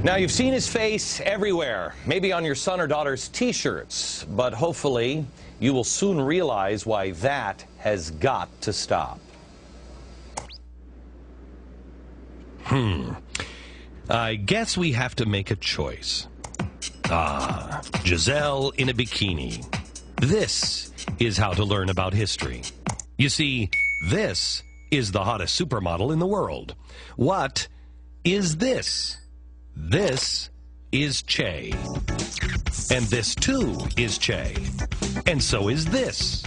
Now, you've seen his face everywhere, maybe on your son or daughter's T-shirts, but hopefully you will soon realize why that has got to stop. I guess we have to make a choice. Giselle in a bikini. This is how to learn about history. You see, this is the hottest supermodel in the world. What is this? This is Che. And this, too, is Che. And so is this.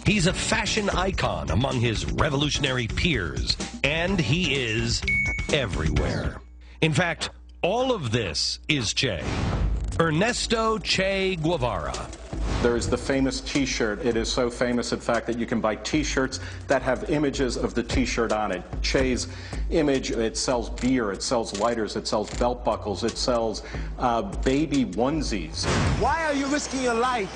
He's a fashion icon among his revolutionary peers, and he is everywhere. In fact, all of this is Che. Ernesto Che Guevara. There is the famous T-shirt. It is so famous, in fact, that you can buy T-shirts that have images of the T-shirt on it. Che's image, it sells beer, it sells lighters, it sells belt buckles, it sells baby onesies. Why are you risking your life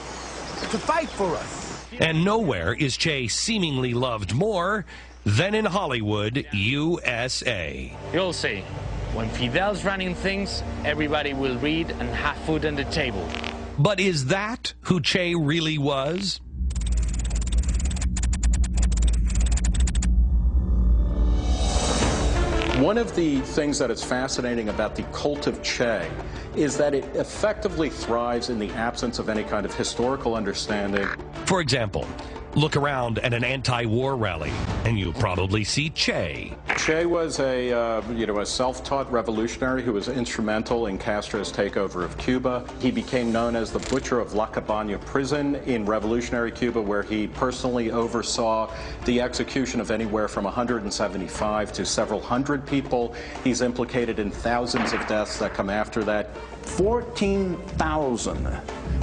to fight for us? And nowhere is Che seemingly loved more than in Hollywood, USA. You'll see. When Fidel's running things, everybody will read and have food on the table. But is that who Che really was? One of the things that is fascinating about the cult of Che is that it effectively thrives in the absence of any kind of historical understanding. For example, look around at an anti-war rally, and you'll probably see Che. Che was a self-taught revolutionary who was instrumental in Castro's takeover of Cuba. He became known as the Butcher of La Cabaña prison in revolutionary Cuba, where he personally oversaw the execution of anywhere from 175 to several hundred people. He's implicated in thousands of deaths that come after that. 14,000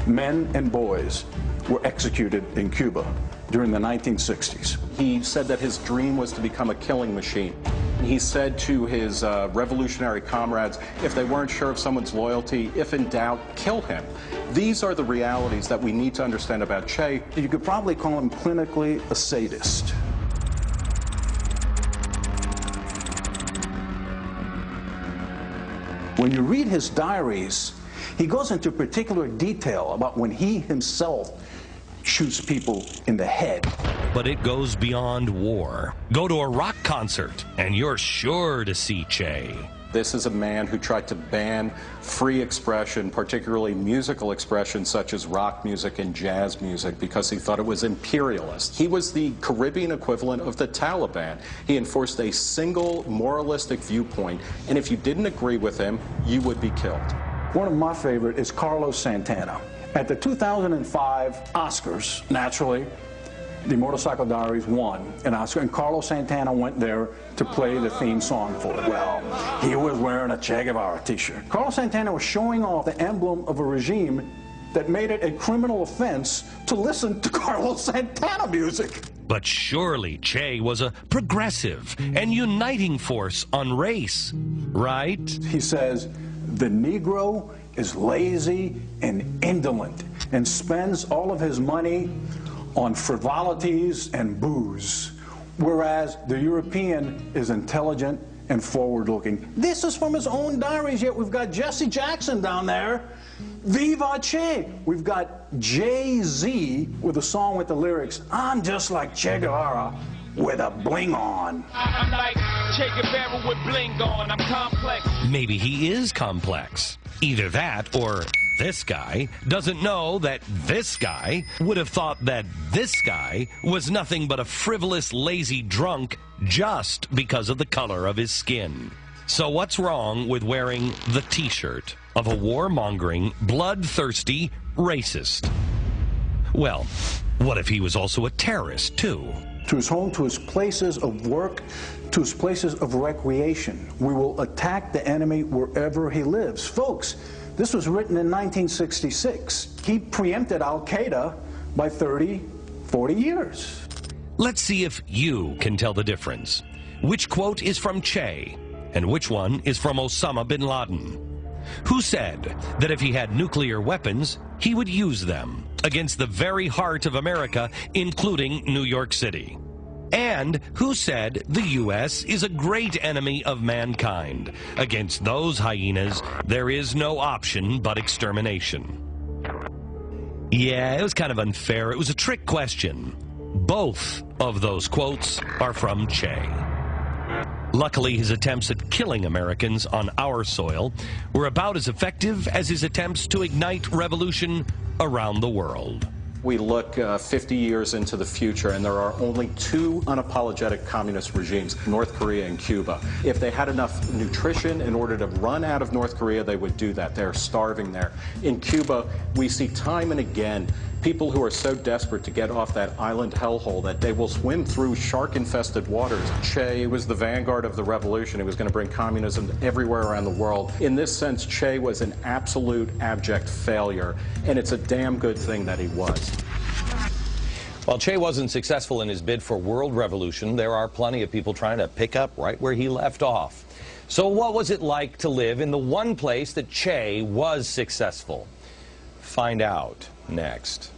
men and boys were executed in Cuba during the 1960s. He said that his dream was to become a killing machine. He said to his revolutionary comrades, if they weren't sure of someone's loyalty, if in doubt, kill him. These are the realities that we need to understand about Che. You could probably call him clinically a sadist. When you read his diaries, he goes into particular detail about when he himself shoots people in the head. But it goes beyond war. Go to a rock concert, and you're sure to see Che. This is a man who tried to ban free expression, particularly musical expression such as rock music and jazz music, because he thought it was imperialist. He was the Caribbean equivalent of the Taliban. He enforced a single moralistic viewpoint, and if you didn't agree with him, you would be killed. One of my favorite is Carlos Santana. At the 2005 Oscars, naturally, the Motorcycle Diaries won an Oscar, and Carlos Santana went there to play the theme song for it. Well, he was wearing a Che Guevara t-shirt. Carlos Santana was showing off the emblem of a regime that made it a criminal offense to listen to Carlos Santana music. But surely Che was a progressive and uniting force on race, right? He says, the Negro is lazy and indolent and spends all of his money on frivolities and booze, whereas the European is intelligent and forward-looking. This is from his own diaries, yet we've got Jesse Jackson down there. Viva Che! We've got Jay-Z with a song with the lyrics, I'm just like Che Guevara with a bling on. I'm like Che Guevara with bling on, I'm complex. Maybe he is complex. Either that or this guy doesn't know that this guy would have thought that this guy was nothing but a frivolous, lazy drunk just because of the color of his skin. So what's wrong with wearing the T-shirt of a warmongering, bloodthirsty racist? Well, what if he was also a terrorist, too? To his home, to his places of work, to his places of recreation. We will attack the enemy wherever he lives. Folks, this was written in 1966. He preempted Al-Qaeda by 30, 40 years. Let's see if you can tell the difference. Which quote is from Che, and which one is from Osama bin Laden? Who said that if he had nuclear weapons, he would use them against the very heart of America, including New York City? And who said the U.S. is a great enemy of mankind? Against those hyenas, there is no option but extermination. Yeah, it was kind of unfair. It was a trick question. Both of those quotes are from Che. Luckily, his attempts at killing Americans on our soil were about as effective as his attempts to ignite revolution around the world. We look 50 years into the future, and there are only two unapologetic communist regimes, North Korea and Cuba. If they had enough nutrition in order to run out of North Korea, they would do that. They're starving there. In Cuba, we see time and again people who are so desperate to get off that island hellhole that they will swim through shark-infested waters. Che was the vanguard of the revolution. He was going to bring communism everywhere around the world. In this sense, Che was an absolute abject failure, and it's a damn good thing that he was. While Che wasn't successful in his bid for world revolution, there are plenty of people trying to pick up right where he left off. So what was it like to live in the one place that Che was successful? Find out next.